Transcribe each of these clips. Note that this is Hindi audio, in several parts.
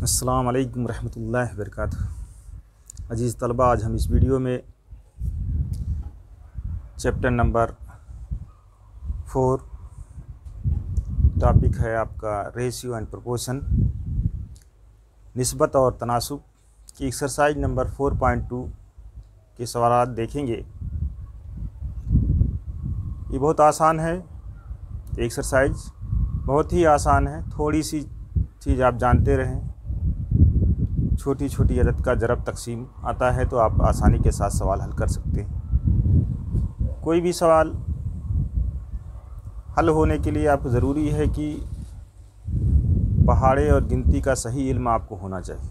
अस्सलाम वालेकुम रहमतुल्लाहि व बरकातुहू। अजीज़ तलबा, आज हम इस वीडियो में चैप्टर नंबर 4 टॉपिक है आपका रेशियो एंड प्रोपोर्शन, निस्बत और तनासुब की एक्सरसाइज नंबर 4.2 के सवाल देखेंगे। ये बहुत आसान है, एक्सरसाइज बहुत ही आसान है। थोड़ी सी चीज़ आप जानते रहें, छोटी छोटी अदद का ज़रब तकसीम आता है तो आप आसानी के साथ सवाल हल कर सकते हैं। कोई भी सवाल हल होने के लिए आपको ज़रूरी है कि पहाड़े और गिनती का सही इल्म आपको होना चाहिए।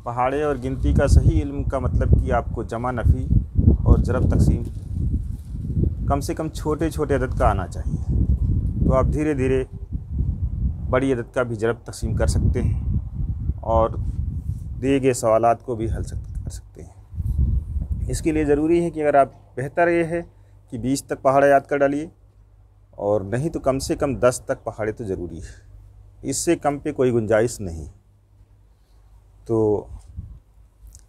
पहाड़े और गिनती का सही इल्म का मतलब कि आपको जमा नफ़ी और ज़रब तकसीम कम से कम छोटे छोटे अदद का आना चाहिए, तो आप धीरे धीरे बड़ी अदद का भी ज़रब तकसीम कर सकते हैं और दिए गए सवालात को भी हल कर सकते हैं। इसके लिए ज़रूरी है कि अगर आप बेहतर ये है कि 20 तक पहाड़े याद कर डालिए, और नहीं तो कम से कम 10 तक पहाड़े तो ज़रूरी है, इससे कम पे कोई गुंजाइश नहीं। तो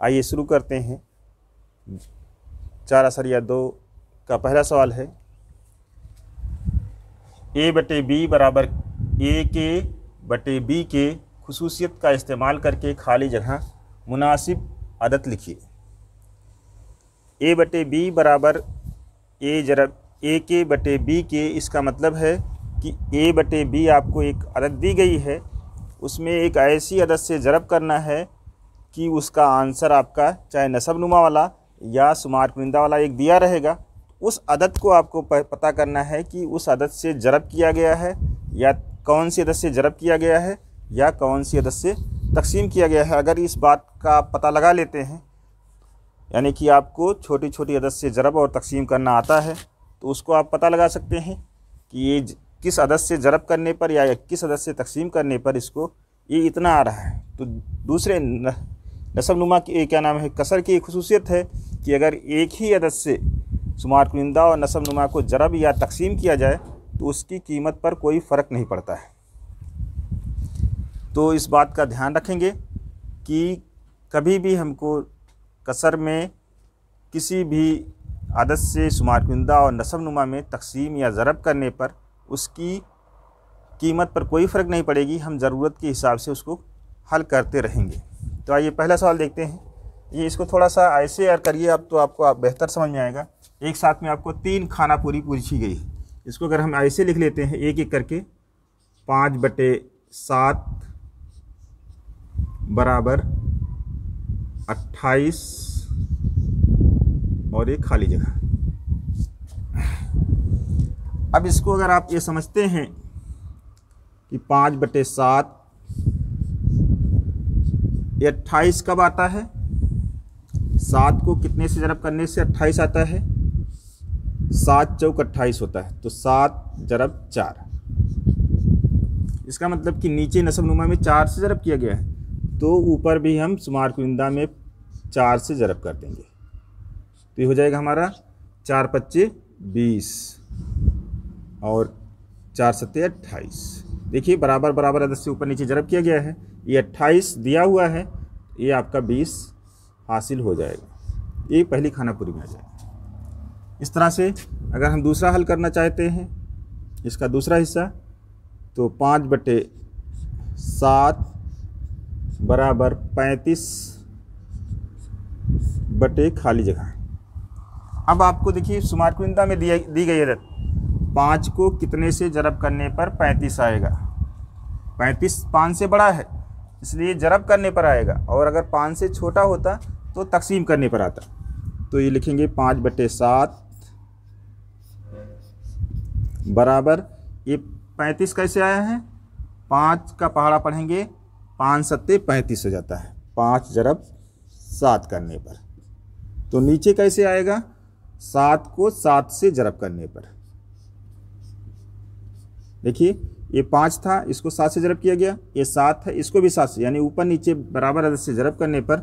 आइए शुरू करते हैं। 4/2 का पहला सवाल है, a/b बराबर a/b के खुसूसियत का इस्तेमाल करके खाली जगह मुनासिब अदद लिखिए। a/b बराबर a/b के, इसका मतलब है कि a/b आपको एक अदद दी गई है, उसमें एक ऐसी अदद से ज़रब करना है कि उसका आंसर आपका चाहे नसब नुमा वाला या शुमार कुनिंदा वाला एक दिया रहेगा। उस अदद को आपको पता करना है कि उस अदद से ज़रब किया गया है या कौन सी अदद से ज़रब किया गया है या कौन सी अदद से तकसीम किया गया है। अगर इस बात का पता लगा लेते हैं, यानी कि आपको छोटी छोटी अदद से ज़रब और तकसीम करना आता है, तो उसको आप पता लगा सकते हैं कि ये किस अदद से ज़रब करने पर या किस अदद से तकसीम करने पर इसको ये इतना आ रहा है। तो दूसरे नसब नुमा की क्या नाम है, कसर की खुसूसियत है कि अगर एक ही अदद से शुमार कुनिंदा और नसब नुमा को ज़रब या तकसीम किया जाए तो उसकी कीमत पर कोई फ़र्क नहीं पड़ता है। तो इस बात का ध्यान रखेंगे कि कभी भी हमको कसर में किसी भी अदद से शुमार कुनिंदा और नसब नुमा में तकसीम या ज़रब करने पर उसकी कीमत पर कोई फ़र्क नहीं पड़ेगी, हम ज़रूरत के हिसाब से उसको हल करते रहेंगे। तो आइए पहला सवाल देखते हैं। ये इसको थोड़ा सा ऐसे यार करिए आप, तो आपको बेहतर समझ में आएगा। एक साथ में आपको 3 खाना पूरी पूछी गई है, इसको अगर हम ऐसे लिख लेते हैं एक एक करके, 5/7 बराबर 28 और एक खाली जगह। अब इसको अगर आप ये समझते हैं कि 5/7 ये 28 कब आता है, 7 को कितने से ज़रब करने से 28 आता है, 7 चौक 28 होता है, तो 7 ज़रब 4। इसका मतलब कि नीचे नसब नुमा में 4 से ज़रब किया गया है, तो ऊपर भी हम शुमार कुनिंदा में 4 से ज़रब कर देंगे, तो ये हो जाएगा हमारा 4×5 20 और 4×7 28। देखिए बराबर बराबर अदद से ऊपर नीचे ज़रब किया गया है, ये 28 दिया हुआ है, ये आपका 20 हासिल हो जाएगा, ये पहली खाना पूरी में आ जाएगा। इस तरह से अगर हम दूसरा हल करना चाहते हैं, इसका दूसरा हिस्सा, तो 5/7 बराबर 35 बटे खाली जगह। अब आपको देखिए शुमार कुनिंदा में दी गई अदद 5 को कितने से ज़रब करने पर 35 आएगा। 35 5 से बड़ा है, इसलिए ज़रब करने पर आएगा, और अगर 5 से छोटा होता तो तकसीम करने पर आता। तो ये लिखेंगे 5/7 बराबर, ये 35 कैसे आया है, 5 का पहाड़ा पढ़ेंगे, 5×7 35 हो जाता है, 5 ज़रब 7 करने पर। तो नीचे कैसे आएगा, 7 को 7 से ज़रब करने पर। देखिए ये 5 था, इसको 7 से ज़रब किया गया, ये 7 है, इसको भी 7 से, यानी ऊपर नीचे बराबर अदद से ज़रब करने पर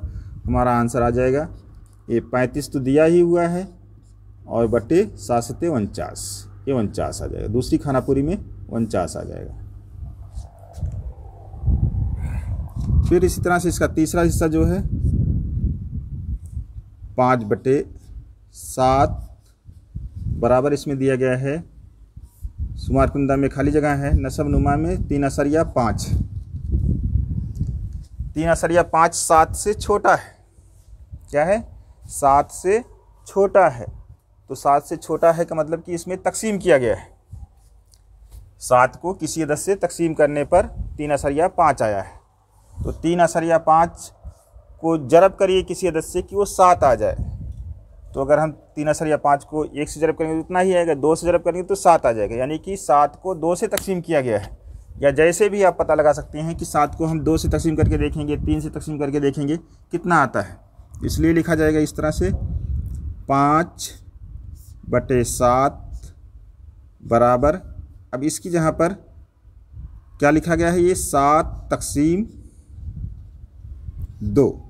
हमारा आंसर आ जाएगा। ये 35 तो दिया ही हुआ है, और बटे 7×7 49, ये 49 आ जाएगा। दूसरी खाना पूरी में 49 आ जाएगा। फिर इसी तरह से इसका तीसरा हिस्सा जो है 5/7 बराबर इसमें दिया गया है। शुमार कुंदा में खाली जगह है, नसब नुमा में 3 अशरिया 5। 3 अशरिया 5 7 से छोटा है। क्या है? 7 से छोटा है। तो 7 से छोटा है का मतलब कि इसमें तकसीम किया गया है। 7 को किसी अदद से तकसीम करने पर 3 अशरिया 5 आया है। तो 3 अशरिया 5 को जरब करिए किसी अदद से कि वो 7 आ जाए। तो अगर हम 3 अशरिया 5 को 1 से जरब करेंगे तो इतना ही आएगा, 2 से जरब करेंगे तो 7 आ जाएगा। यानी कि 7 को 2 से तकसीम किया गया है। या जैसे भी आप पता लगा सकते हैं कि 7 को हम 2 से तकसीम करके देखेंगे, 3 से तकसीम करके देखेंगे कितना आता है। इसलिए लिखा जाएगा इस तरह से 5/7 बराबर, अब इसकी जहाँ पर क्या लिखा गया है, ये 7/2।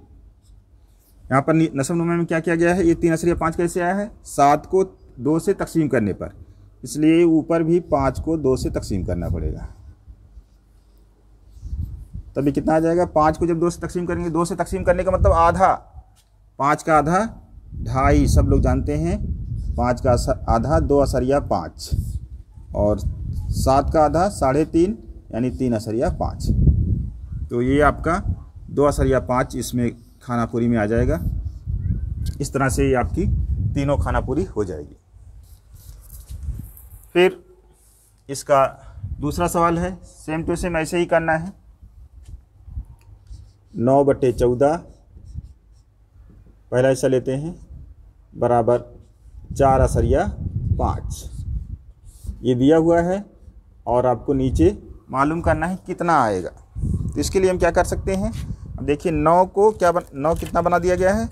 यहाँ पर नसब नुमा में क्या किया गया है, ये 3 अशरिया 5 कैसे आया है, 7 को 2 से तकसीम करने पर, इसलिए ऊपर भी 5 को 2 से तकसीम करना पड़ेगा। तभी कितना आ जाएगा, 5 को जब 2 से तकसीम करेंगे, 2 से तकसीम करने का मतलब आधा, 5 का आधा 2.5, सब लोग जानते हैं 5 का आधा 2 अशरिया 5 और 7 का आधा 3.5 यानी 3 अशरिया 5। तो ये आपका 2 अशरिया 5 इसमें खाना पूरी में आ जाएगा। इस तरह से ये आपकी तीनों खाना पूरी हो जाएगी। फिर इसका दूसरा सवाल है, सेम टू सेम ऐसे ही करना है। 9/14 पहला हिस्सा लेते हैं बराबर 4 अशरिया 5, ये दिया हुआ है और आपको नीचे मालूम करना है कितना आएगा। तो इसके लिए हम क्या कर सकते हैं, अब देखिए 9 को 9 कितना बना दिया गया है,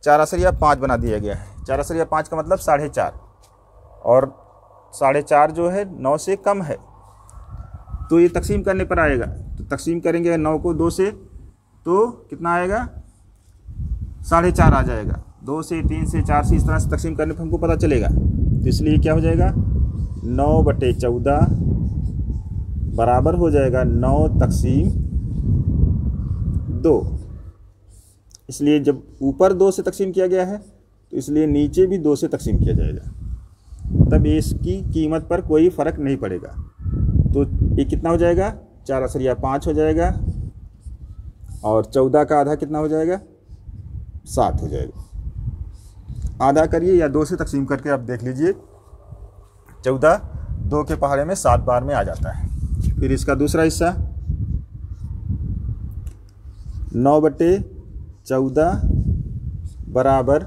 4 अशरिया 5 बना दिया गया है। 4 अशरिया 5 का मतलब 4.5 और 4.5 जो है 9 से कम है, तो ये तकसीम करने पर आएगा। तो तकसीम करेंगे 9 को 2 से तो कितना आएगा, 4.5 आ जाएगा। 2 से 3 से 4 से इस तरह से तकसीम करने पर हमको पता चलेगा। तो इसलिए क्या हो जाएगा, 9/14 बराबर हो जाएगा 9 तकसीम 2। इसलिए जब ऊपर 2 से तकसीम किया गया है तो इसलिए नीचे भी 2 से तकसीम किया जाएगा, तब इसकी कीमत पर कोई फ़र्क नहीं पड़ेगा। तो ये कितना हो जाएगा, 4 अशरिया 5 हो जाएगा और 14 का आधा कितना हो जाएगा, 7 हो जाएगा। आधा करिए या 2 से तकसीम करके आप देख लीजिए, 14 2 के पहाड़े में 7 बार में आ जाता है। फिर इसका दूसरा हिस्सा 9/14 बराबर,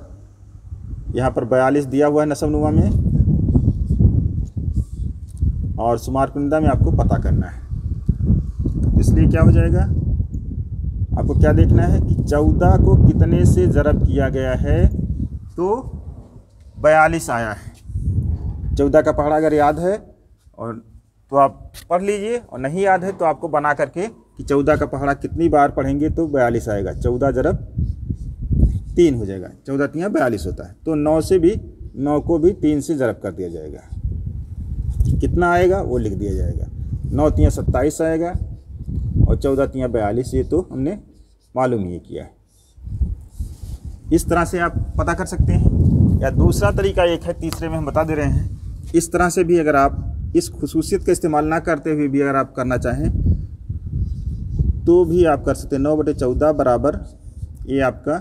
यहाँ पर 42 दिया हुआ है नसब नुमा में और शुमार कुंदा में आपको पता करना है। इसलिए क्या हो जाएगा, आपको क्या देखना है कि 14 को कितने से ज़रब किया गया है, तो 42 आया है। 14 का पहाड़ा अगर याद है और तो आप पढ़ लीजिए, और नहीं याद है तो आपको बना करके कि 14 का पहाड़ा कितनी बार पढ़ेंगे तो 42 आएगा। 14 ज़रब 3 हो जाएगा, 14 3 42 होता है। तो 9 से भी 9 को भी 3 से ज़रब कर दिया जाएगा, कितना आएगा वो लिख दिया जाएगा। 9 3 27 आएगा और 14 3 42, ये तो हमने मालूम ही किया है। इस तरह से आप पता कर सकते हैं। या दूसरा तरीका एक है, तीसरे में हम बता दे रहे हैं, इस तरह से भी अगर आप इस खुसूसियत का इस्तेमाल ना करते हुए भी अगर आप करना चाहें तो भी आप कर सकते हैं। 9/14 बराबर, ये आपका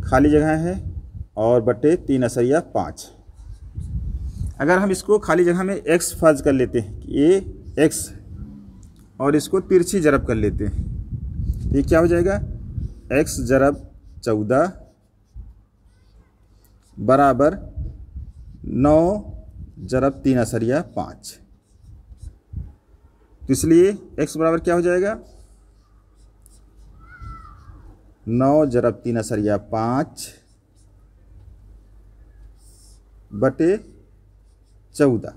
खाली जगह है और बटे 3 अशरिया 5। अगर हम इसको खाली जगह में x फर्ज कर लेते हैं कि ये x और इसको तिरछी ज़रब कर लेते हैं, ये क्या हो जाएगा, x ज़रब 14 बराबर 9 ज़रब 3 अशरिया 5। तो इसलिए x बराबर क्या हो जाएगा, 9 ज़रब 3 अशरिया 5 बटे 14।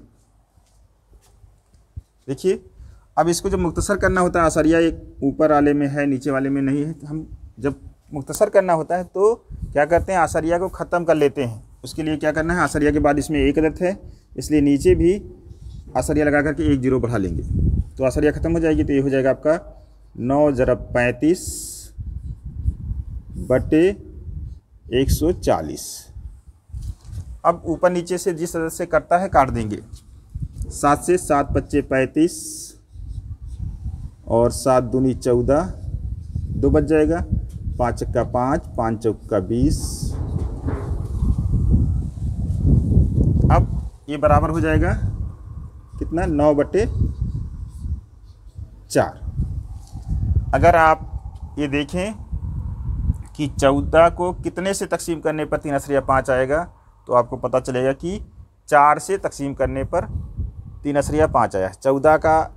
देखिए अब इसको जब मुख्तसर करना होता है, अशरिया एक ऊपर वाले में है नीचे वाले में नहीं है, तो हम जब मुख्तसर करना होता है तो क्या करते हैं, अशरिया को ख़त्म कर लेते हैं। उसके लिए क्या करना है, अशरिया के बाद इसमें एक अदद है, इसलिए नीचे भी अशरिया लगा करके 1 0 बढ़ा लेंगे तो अशरिया ख़त्म हो जाएगी। तो ये हो जाएगा आपका 9 × 35 बटे 140। अब ऊपर नीचे से जिस तरह से कटता है काट देंगे। 7 से 7 × 5 = 35 और 7 दूनी 14, 2 बच जाएगा। 5 × 5, 5 × 20। अब ये बराबर हो जाएगा कितना, 9/4। अगर आप ये देखें कि 14 को कितने से तकसीम करने पर 3/5 आएगा, तो आपको पता चलेगा कि 4 से तकसीम करने पर 3/5 आया। 14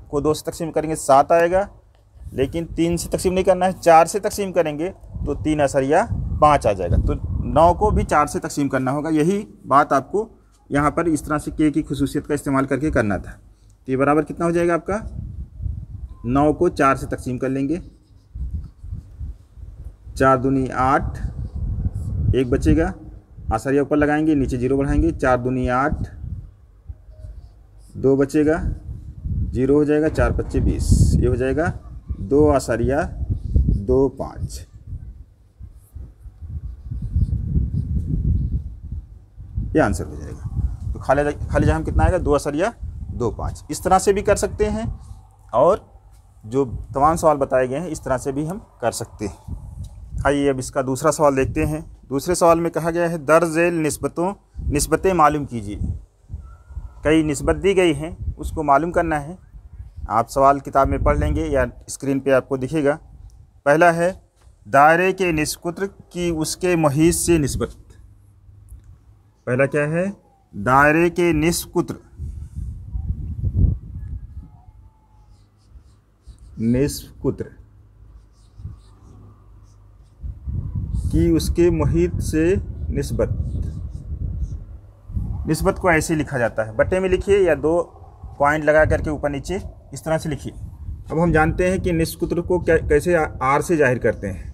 को 2 से तकसीम करेंगे 7 आएगा, लेकिन 3 से तकसीम नहीं करना है, 4 से तकसीम करेंगे तो 3/5 आ जाएगा। तो 9 को भी 4 से तकसीम करना होगा। यही बात आपको यहाँ पर इस तरह से के की खुसूसियत का इस्तेमाल करके करना था। तो ये बराबर कितना हो जाएगा आपका, 9 को 4 से तकसीम कर लेंगे। 4 दूनी 8, 1 बचेगा, आसारिया ऊपर लगाएंगे, नीचे 0 बढ़ाएंगे। 4 दूनी 8, 2 बचेगा, 0 हो जाएगा। 4 × 5 = 20, ये हो जाएगा 2 आसारिया 2 5। ये आंसर हो जाएगा। तो खाली जगह कितना आएगा, 2 आसारिया 2 5। इस तरह से भी कर सकते हैं और जो तमाम सवाल बताए गए हैं इस तरह से भी हम कर सकते हैं। आइए अब इसका दूसरा सवाल देखते हैं। दूसरे सवाल में कहा गया है दर्ज झेल निस्बतें मालूम कीजिए। कई निस्बत दी गई हैं, उसको मालूम करना है। आप सवाल किताब में पढ़ लेंगे या स्क्रीन पे आपको दिखेगा। पहला है दायरे के निस्कुत्र की उसके मुहीत से निस्बत। पहला क्या है, दायरे के निस्कुत्र की उसके मुहीत से निस्बत को ऐसे लिखा जाता है, बटे में लिखिए या 2 पॉइंट लगा करके ऊपर नीचे इस तरह से लिखिए। अब हम जानते हैं कि निस्कुत्र को कैसे आर से जाहिर करते हैं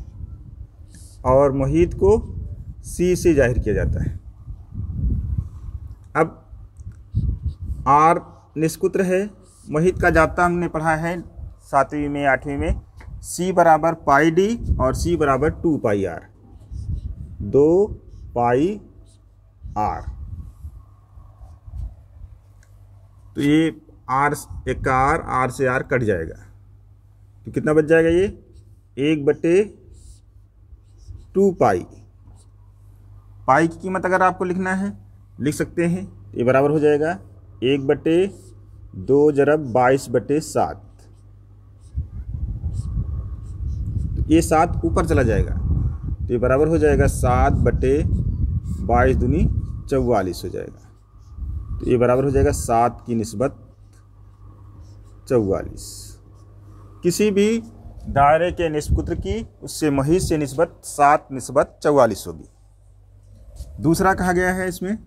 और मुहीत को सी से जाहिर किया जाता है। अब आर निस्कुत्र है, मुहीत का जाब्ता हमने पढ़ा है 7वीं में 8वीं में, सी बराबर πd और सी बराबर 2πr, 2πr। तो ये आर एक आर से आर कट जाएगा, तो कितना बच जाएगा, ये 1/2π। पाई की कीमत अगर आपको लिखना है लिख सकते हैं। ये बराबर हो जाएगा 1/2 × 22/7। तो ये 7 ऊपर चला जाएगा, तो ये बराबर हो जाएगा 7/22 दूनी 44 हो जाएगा। तो ये बराबर हो जाएगा 7 की निस्बत 44। किसी भी दायरे के निस्कुत्र की उससे मुहीत से निस्बत 7/44 होगी। दूसरा कहा गया है इसमें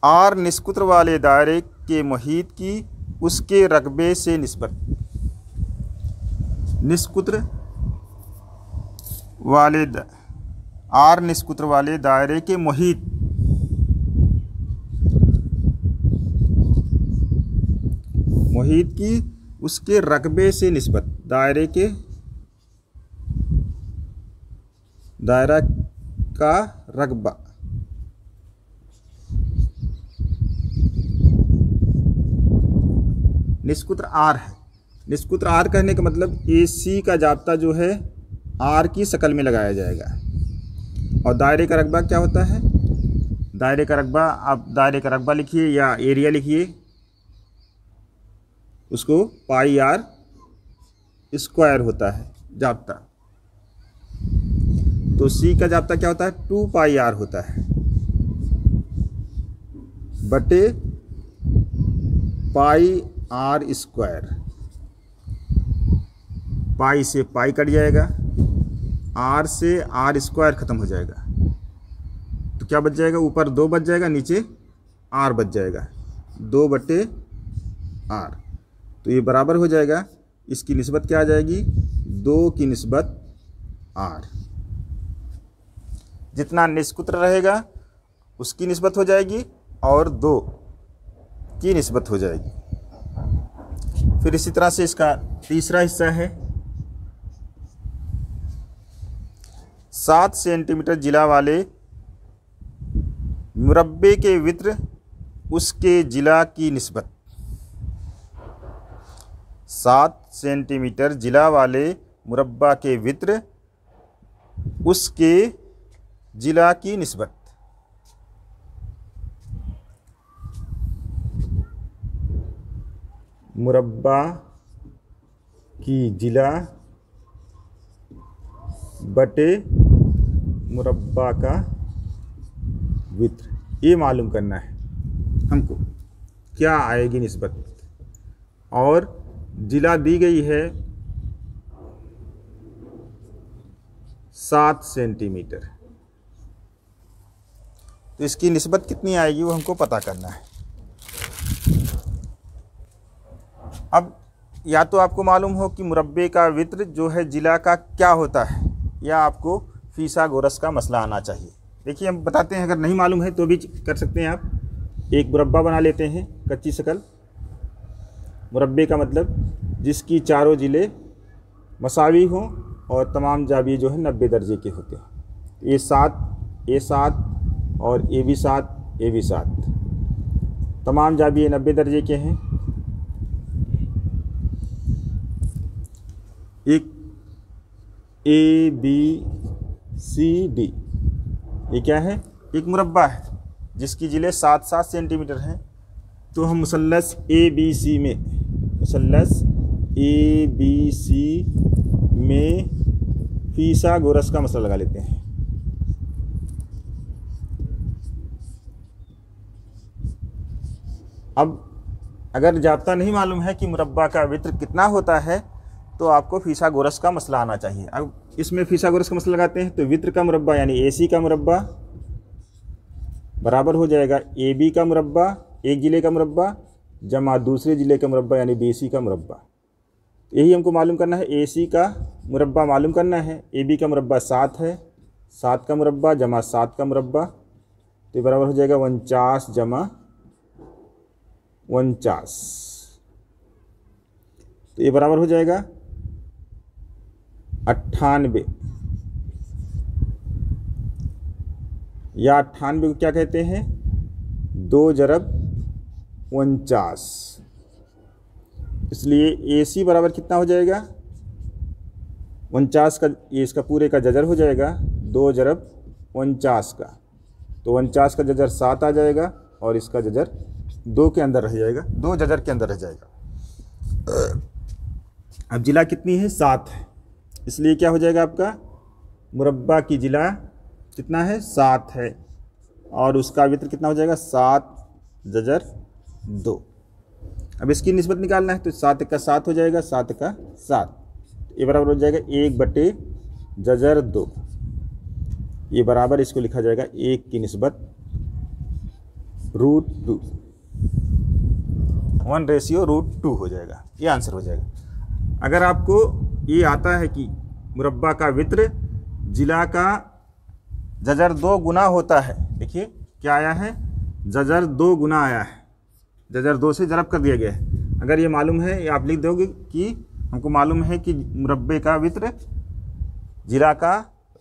आर निस्कुत्र वाले दायरे के मुहीत की उसके रकबे से निस्बत। निस्कुत्र वाले आर निस्कुत्र वाले दायरे के मुहीत की उसके रकबे से निस्बत। दायरा का रकबा निस्कुत्र आर है। निस्कुत्र आर कहने का मतलब AC का जाब्ता जो है आर की शक्ल में लगाया जाएगा। और दायरे का रकबा क्या होता है, दायरे का रकबा, आप दायरे का रकबा लिखिए या एरिया लिखिए, उसको πr² होता है जाब्ता। तो C का जाब्ता क्या होता है, 2πr होता है बटे πr²। पाई से पाई कट जाएगा, आर से r² ख़त्म हो जाएगा, तो क्या बच जाएगा, ऊपर 2 बच जाएगा, नीचे r बच जाएगा, 2/r। तो ये बराबर हो जाएगा, इसकी निस्बत क्या आ जाएगी, 2 की निस्बत r। जितना निस्कुत्र रहेगा उसकी निस्बत हो जाएगी और 2 की निस्बत हो जाएगी। फिर इसी तरह से इसका तीसरा हिस्सा है 7 सेंटीमीटर जिला वाले मुरब्बे के वित्र उसके जिला की निस्बत। 7 सेंटीमीटर जिला वाले मुरब्बा के वित्र उसके जिला की निस्बत। मुरब्बा की जिला बटे मुरब्बा का वित्र, ये मालूम करना है हमको क्या आएगी निस्बत। और जिला दी गई है 7 सेंटीमीटर, तो इसकी निस्बत कितनी आएगी वो हमको पता करना है। अब या तो आपको मालूम हो कि मुरब्बे का वित्र जो है जिला का क्या होता है, या आपको फीसागोरस का मसला आना चाहिए। देखिए हम बताते हैं, अगर नहीं मालूम है तो भी कर सकते हैं आप। एक मुरब्बा बना लेते हैं, कच्ची शक्ल। मुरब्बे का मतलब जिसकी चारों जिले मसावी हों और तमाम जाविये जो है 90 दर्जे के होते हैं। A7 और AB7 तमाम जाविये 90 दर्जे के हैं। एक ABCD ये क्या है, एक मुरब्बा है जिसकी जिले 7-7 सेंटीमीटर हैं। तो हम मुसल्लस ABC में फीसागोरस का मसला लगा लेते हैं। अब अगर जाब्ता नहीं मालूम है कि मुरब्बा का वित्र कितना होता है तो आपको फीसागोरस का मसला आना चाहिए। अब इसमें फीसागोरस का मसला लगाते हैं तो वित्र का मुरब्बा यानी AC का मुरब्बा बराबर हो जाएगा AB का मुरब्बा, एक जिले का मुरब्बा, जमा दूसरे जिले का मुरब्बा यानी BC का मुरब्बा। यही हमको मालूम करना है। AC का मुरब्बा मालूम करना है। AB का मुरब्बा 7 है, 7 का मुरब्बा जमा 7 का मुरब्बा, तो ये बराबर हो जाएगा 49 जमा 49, तो ये बराबर हो जाएगा 98। या 98 को क्या कहते हैं, 2 × 49। इसलिए AC बराबर कितना हो जाएगा, 49 का, ये इसका पूरे का जजर हो जाएगा 2 × 49 का, तो 49 का जजर 7 आ जाएगा और इसका जजर 2 के अंदर रह जाएगा, 2 जजर के अंदर रह जाएगा। अब जिला कितनी है, 7 है, इसलिए क्या हो जाएगा आपका मुरब्बा की जिला कितना है, 7 है, और उसका वित्र कितना हो जाएगा 7 जजर 2। अब इसकी निस्बत निकालना है तो 7 का 7 हो जाएगा, 7 का 7, ये बराबर हो जाएगा 1 बटे जजर 2। ये बराबर इसको लिखा जाएगा 1 की निस्बत √2, 1:√2 हो जाएगा, ये आंसर हो जाएगा। अगर आपको ये आता है कि मुरब्बा का वित्र जिला का जजर 2 गुना होता है, देखिए क्या आया है, जजर 2 गुना आया है, जजर 2 से ज़रब कर दिया गया है। अगर ये मालूम है, ये आप लिख दोगे कि हमको मालूम है कि मुरब्बे का वित्र जिला का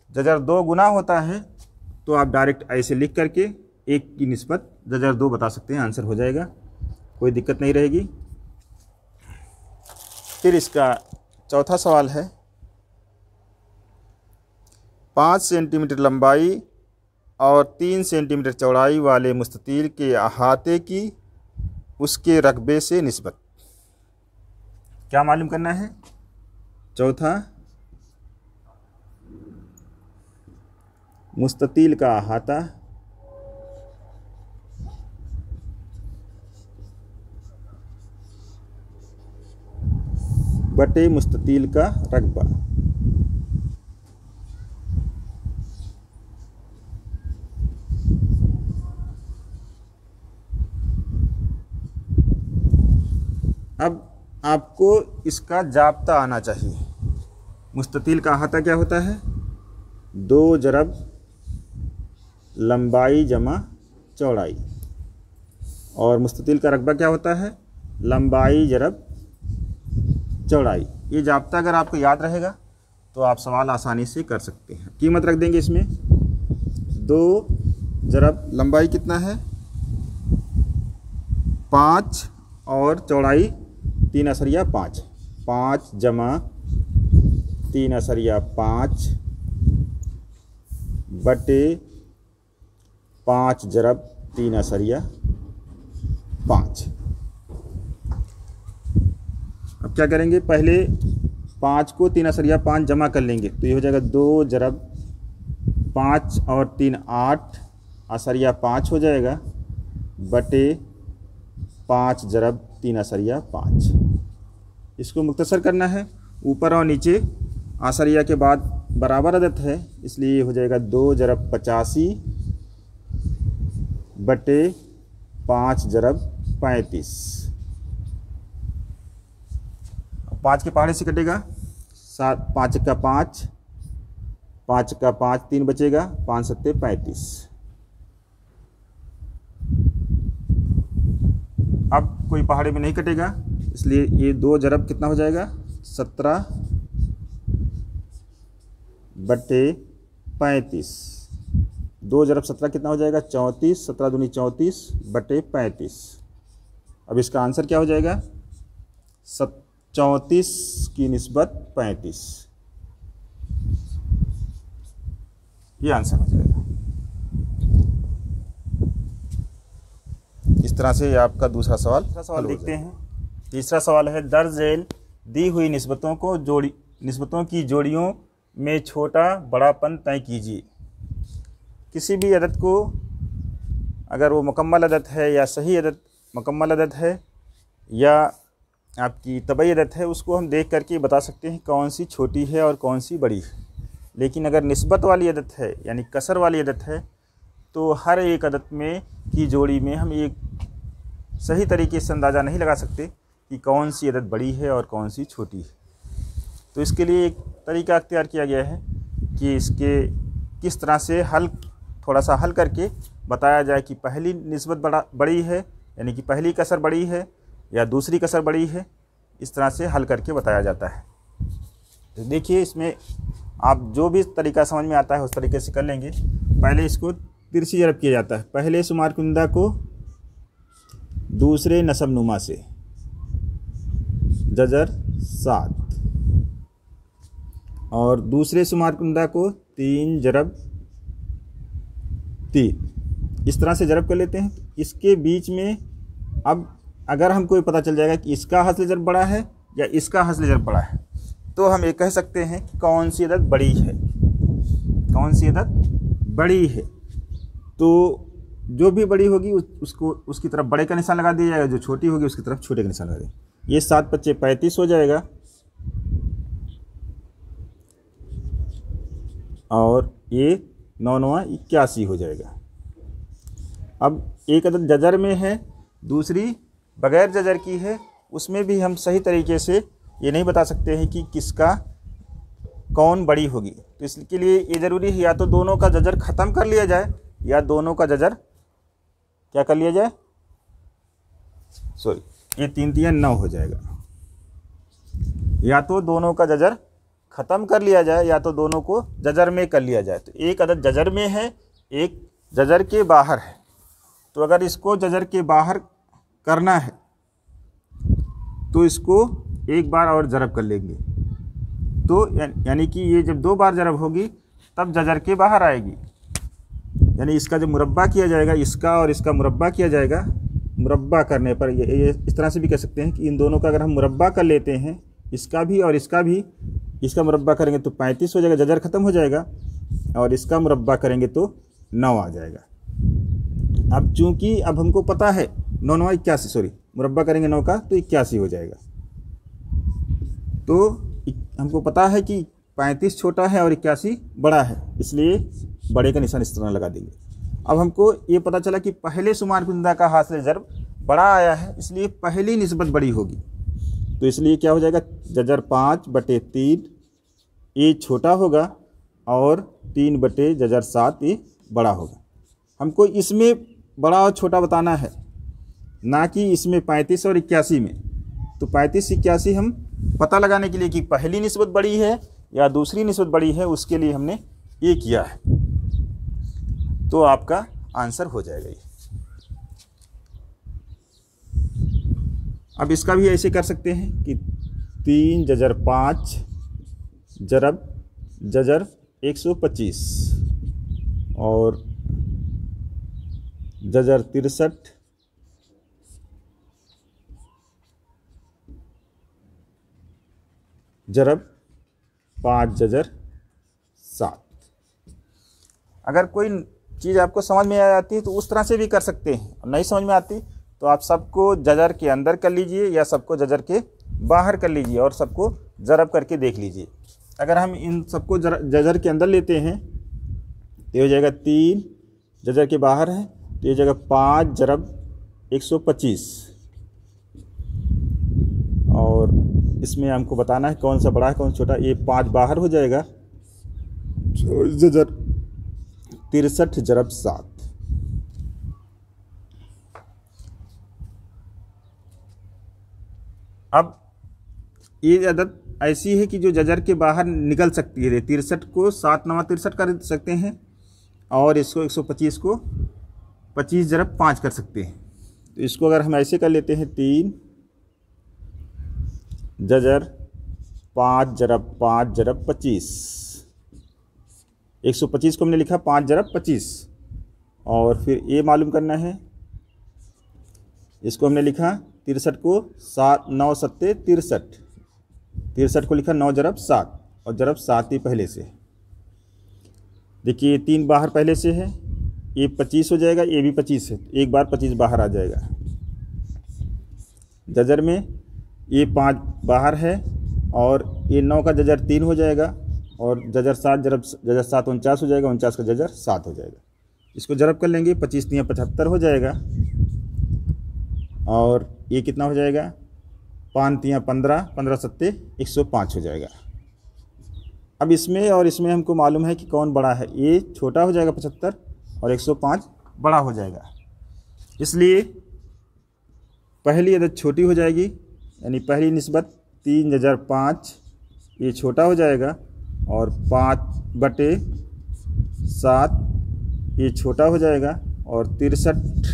जजर 2 गुना होता है, तो आप डायरेक्ट ऐसे लिख करके 1 की निस्बत जजर 2 बता सकते हैं, आंसर हो जाएगा, कोई दिक्कत नहीं रहेगी। फिर इसका चौथा सवाल है 5 सेंटीमीटर लंबाई और 3 सेंटीमीटर चौड़ाई वाले मुस्ततील के अहाते की उसके रकबे से निस्बत। क्या मालूम करना है, चौथा मुस्ततील का अहाता बटे मुस्ततील का रकबा। अब आपको इसका जाब्ता आना चाहिए। मुस्ततील का अहाता क्या होता है, 2 × लंबाई जमा चौड़ाई, और मुस्ततील का रकबा क्या होता है, लंबाई × चौड़ाई। ये जाब्ता अगर आपको याद रहेगा तो आप सवाल आसानी से कर सकते हैं। कीमत रख देंगे इसमें 2 ज़रब लंबाई कितना है 5 और चौड़ाई 3/5, 5 जमा 3/5 बटे 5 ज़रब 3/5। अब क्या करेंगे, पहले 5 को 3/5 जमा कर लेंगे तो ये हो जाएगा 2 ज़रब 5 और 3 8/5 हो जाएगा बटे 5 ज़रब 3/5। इसको मुख्तसर करना है, ऊपर और नीचे आसरिया के बाद बराबर अदद है, इसलिए हो जाएगा 2 ज़रब 85 बटे 5 ज़रब 35। 5 के पहाड़े से कटेगा 7, 5 का 5, 5 का 5, 3 बचेगा, 5 सत्ते 35। अब कोई पहाड़े में नहीं कटेगा, इसलिए ये 2 ज़रब कितना हो जाएगा 17 बटे 35। 2 ज़रब 17 कितना हो जाएगा 34, 17 दूनी 34 बटे 35। अब इसका आंसर क्या हो जाएगा 34 की निस्बत 35, ये आंसर हो जाएगा। इस तरह से आपका दूसरा सवाल देखते हैं। तीसरा सवाल है, दर्ज झेल दी हुई निस्बतों की जोड़ियों में छोटा बड़ापन तय कीजिए। किसी भी अदद को अगर वो मुकम्मल अदद है या सही अदद मुकम्मल अदद है या आपकी तबई अदद है, उसको हम देख करके बता सकते हैं कौन सी छोटी है और कौन सी बड़ी है। लेकिन अगर निस्बत वाली अदद है यानी कसर वाली अदद है तो हर एक अदद में की जोड़ी में हम एक सही तरीके से अंदाज़ा नहीं लगा सकते कि कौन सी अदद बड़ी है और कौन सी छोटी है। तो इसके लिए एक तरीका अख्तियार किया गया है कि इसके किस तरह से थोड़ा सा हल करके बताया जाए कि पहली निस्बत बड़ी है यानी कि पहली कसर बड़ी है या दूसरी कसर बड़ी है। इस तरह से हल करके बताया जाता है। तो देखिए, इसमें आप जो भी तरीका समझ में आता है उस तरीके से कर लेंगे। पहले इसको तिरछी ज़रब किया जाता है, पहले शुमार कुंदा को दूसरे नसब नुमा से, जजर 7, और दूसरे शुमार कुंदा को 3 ज़रब 3, इस तरह से ज़रब कर लेते हैं। इसके बीच में अब अगर हमको पता चल जाएगा कि इसका हस्ल ज़रब बड़ा है या इसका हस्ल ज़रब बड़ा है तो हम ये कह सकते हैं कि कौन सी अदद बड़ी है, कौन सी अदद बड़ी है। तो जो भी बड़ी होगी उसकी तरफ बड़े का निशान लगा दिया जाएगा, जो छोटी होगी उसकी तरफ छोटे का निशान लगा दिया। ये 7 × 5 = 35 हो जाएगा और ये 9 × 9 = 81 हो जाएगा। अब एक अदद जजर में है, दूसरी बग़ैर जजर की है, उसमें भी हम सही तरीके से ये नहीं बता सकते हैं कि किसका कौन बड़ी होगी। तो इसके लिए ये ज़रूरी है या तो दोनों का जजर ख़त्म कर लिया जाए या दोनों का जजर क्या कर लिया जाए, ये 3 × 3 = 9 हो जाएगा। या तो दोनों का जजर ख़त्म कर लिया जाए या तो दोनों को जजर में कर लिया जाए। तो एक अदद जजर में है, एक जजर के बाहर है। तो अगर इसको जजर के बाहर करना है तो इसको एक बार और ज़रब कर लेंगे। तो यानी कि ये जब 2 बार ज़रब होगी तब जजर के बाहर आएगी। यानी इसका जब मुरब्बा किया जाएगा, इसका और इसका मुरब्बा किया जाएगा, मुरब्बा करने पर ये इस तरह से भी कह सकते हैं कि इन दोनों का अगर हम मुरब्बा कर लेते हैं, इसका भी और इसका भी, इसका मुरब्बा करेंगे तो 35 हो जाएगा, जजर ख़त्म हो जाएगा, और इसका मुरब्बा करेंगे तो 9 आ जाएगा। अब चूँकि अब हमको पता है 9 × 9 = 81, मुरब्बा करेंगे 9 का तो 81 हो जाएगा। तो हमको पता है कि 35 छोटा है और 81 बड़ा है, इसलिए बड़े का निशान इस तरह लगा देंगे। अब हमको ये पता चला कि पहले शुमार कुंदा का हासिल ज़रब बड़ा आया है, इसलिए पहली निस्बत बड़ी होगी। तो इसलिए क्या हो जाएगा, जजर 5/3 ये छोटा होगा और 3/जजर 7 ये बड़ा होगा। हमको इसमें बड़ा और छोटा बताना है, ना कि इसमें 35 और 81 में। तो 35 81 हम पता लगाने के लिए कि पहली निस्बत बड़ी है या दूसरी निस्बत बड़ी है, उसके लिए हमने ये किया है, तो आपका आंसर हो जाएगा ये। अब इसका भी ऐसे कर सकते हैं कि 3 जजर 5 जरब जजर 125 और जजर 63 जरब 5 जजर 7। अगर कोई चीज़ आपको समझ में आ जाती है तो उस तरह से भी कर सकते हैं, नहीं समझ में आती तो आप सबको जजर के अंदर कर लीजिए या सबको जजर के बाहर कर लीजिए और सबको ज़रब करके देख लीजिए। अगर हम इन सबको जजर के अंदर लेते हैं तो ये हो जाएगा 3, जजर के बाहर है तो ये जाएगा 5 जरब 125 और इसमें हमको बताना है कौन सा बड़ा है कौन सा छोटा। ये 5 बाहर हो जाएगा, जजर 63 जरब 7। अब ये आदत ऐसी है कि जो जजर के बाहर निकल सकती है। 63 को 7 9 63 कर सकते हैं और इसको 125 को 25 जरब 5 कर सकते हैं। तो इसको अगर हम ऐसे कर लेते हैं 3 जजर 5 जरब 5 जरब 25, 125 को हमने लिखा 5 जरब 25 और फिर ये मालूम करना है, इसको हमने लिखा 63 को 7 9 7 63, 63 को लिखा 9 जरब 7 और जरब 7 ही पहले से। देखिए 3 बाहर पहले से है, ये 25 हो जाएगा, ये भी 25 है, एक बार 25 बाहर आ जाएगा। जजर में ये 5 बाहर है और ये 9 का जजर 3 हो जाएगा और जजर 7 जरब जजर 7 49 हो जाएगा, 49 का जजर 7 हो जाएगा। इसको जरब कर लेंगे, 25 3 75 हो जाएगा और ये कितना हो जाएगा 5 3 15, 15 7 105 हो जाएगा। अब इसमें और इसमें हमको मालूम है कि कौन बड़ा है, ये छोटा हो जाएगा 75 और 105 बड़ा हो जाएगा, इसलिए पहली अदद छोटी हो जाएगी, यानी पहली निस्बत 3 जजर 5 ये छोटा हो जाएगा और 5/7 ये छोटा हो जाएगा और 63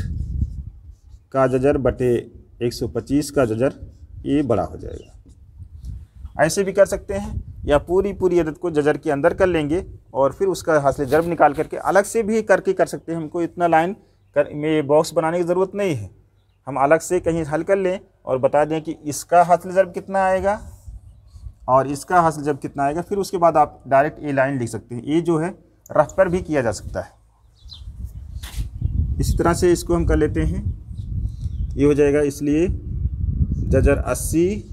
का जजर बटे 125 का जजर ये बड़ा हो जाएगा। ऐसे भी कर सकते हैं या पूरी अदद को जजर के अंदर कर लेंगे और फिर उसका हासिल ज़रब निकाल करके अलग से भी करके कर सकते हैं। हमको इतना लाइन में बॉक्स बनाने की ज़रूरत नहीं है, हम अलग से कहीं हल कर लें और बता दें कि इसका हासिल ज़रब कितना आएगा और इसका हासिल ज़रब कितना आएगा, फिर उसके बाद आप डायरेक्ट ये लाइन लिख सकते हैं। ये जो है रफ पर भी किया जा सकता है। इसी तरह से इसको हम कर लेते हैं, ये हो जाएगा, इसलिए जजर 80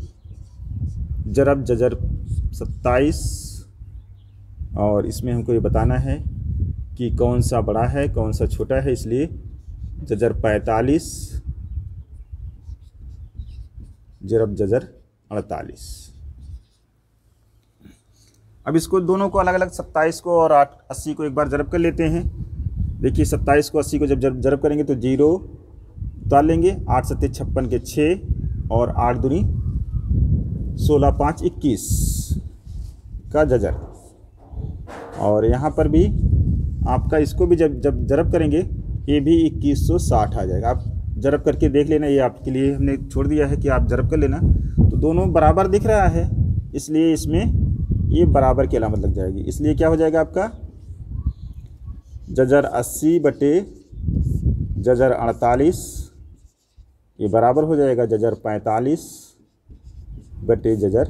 जरब जजर 27 और इसमें हमको ये बताना है कि कौन सा बड़ा है कौन सा छोटा है, इसलिए जजर 45 जरब जजर 48। अब इसको दोनों को अलग अलग 27 को और 80 को एक बार जरब कर लेते हैं। देखिए 27 को 80 को जब जरब करेंगे तो 0 उतार लेंगे, 8 7 56 के 6 और 8 दूनी 16 5 21 का जजर। और यहाँ पर भी आपका इसको भी जब जरब करेंगे ये भी 2160 आ जाएगा। आप जरब करके देख लेना, ये आपके लिए हमने छोड़ दिया है कि आप जरब कर लेना। तो दोनों बराबर दिख रहा है, इसलिए इसमें ये बराबर की अलामत लग जाएगी, इसलिए क्या हो जाएगा आपका जजर 80 बटे जजर 48 ये बराबर हो जाएगा जजर 45 बटे जजर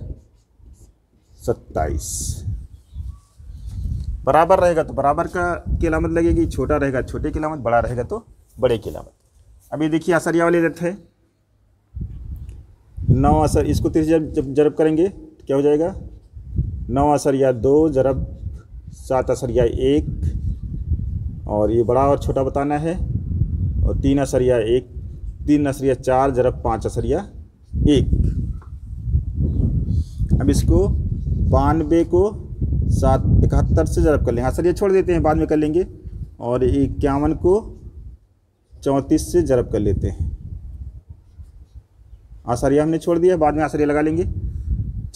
27। बराबर रहेगा तो बराबर का की अलामत लगेगी, छोटा रहेगा छोटे की अलामत, बड़ा रहेगा तो बड़े की अलामत। अभी देखिए असरिया वाली अदद है 9 असर, इसको 30 जब जरब करेंगे तो क्या हो जाएगा 9 असरिया 2 जरब 7 असरिया 1 और ये बड़ा और छोटा बताना है, और 3 असरिया 1 3 असरिया 4 जरब 5 असरिया 1। अब इसको 92 को 71 से जरब कर लेंगे, असरिया छोड़ देते हैं बाद में कर लेंगे, और 51 को 34 से जरब कर लेते हैं। असरिया हमने छोड़ दिया, बाद में असरिया लगा लेंगे।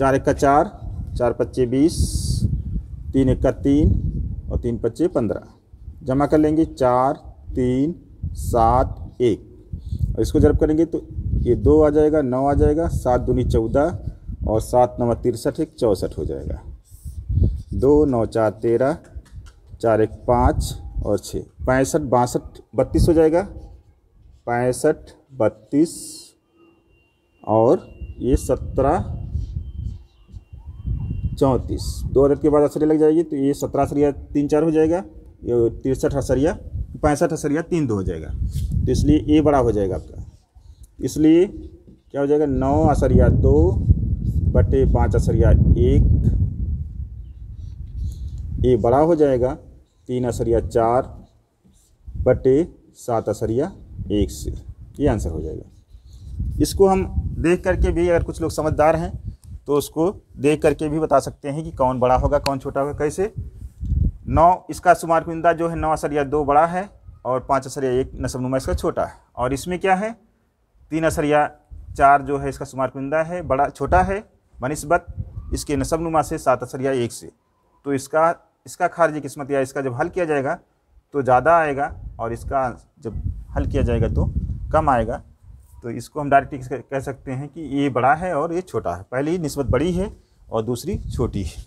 4 1 का 4, 4 पच्चे 20, 3 1 का 3 और 3 पच्चे 15। जमा कर लेंगे 4 3 7 1 और इसको जब करेंगे तो ये 2 आ जाएगा, 9 आ जाएगा, 7 दूनी 14 और 7 9 63, 64 हो जाएगा। 2 9 4 13, 4 1 5 और 6 65 62 32 हो जाएगा। 65 32 और ये 17 34। 2 अदद के बाद असरिया लग जाएगी तो ये 17 असरिया 3 4 हो जाएगा। ये 63 असरिया 65 असरिया 3 2 हो जाएगा। तो इसलिए ए बड़ा हो जाएगा आपका। इसलिए क्या हो जाएगा 9 असरिया 2 बटे 5 असरिया 1, ए बड़ा हो जाएगा 3 असरिया 4 बटे 7 असरिया 1 से। ये आंसर हो जाएगा। इसको हम देख करके भी, अगर कुछ लोग समझदार हैं तो उसको देख करके भी बता सकते हैं कि कौन बड़ा होगा कौन छोटा होगा। कैसे? 9 इसका शुमार कुंदा जो है 9 असरिया 2 बड़ा है और 5 असरिया 1 नसबनुमा इसका छोटा है। और इसमें क्या है 3 असरिया 4 जो है इसका शुमार कुंदा है बड़ा छोटा है बनिस्बत इसके नसबनुमा से 7 असरिया 1 से। तो इसका खारिजी किस्मत या इसका जब हल किया जाएगा तो ज़्यादा आएगा और इसका जब हल किया जाएगा तो कम आएगा। तो इसको हम डायरेक्ट कह सकते हैं कि ये बड़ा है और ये छोटा है। पहली निस्बत बड़ी है और दूसरी छोटी है।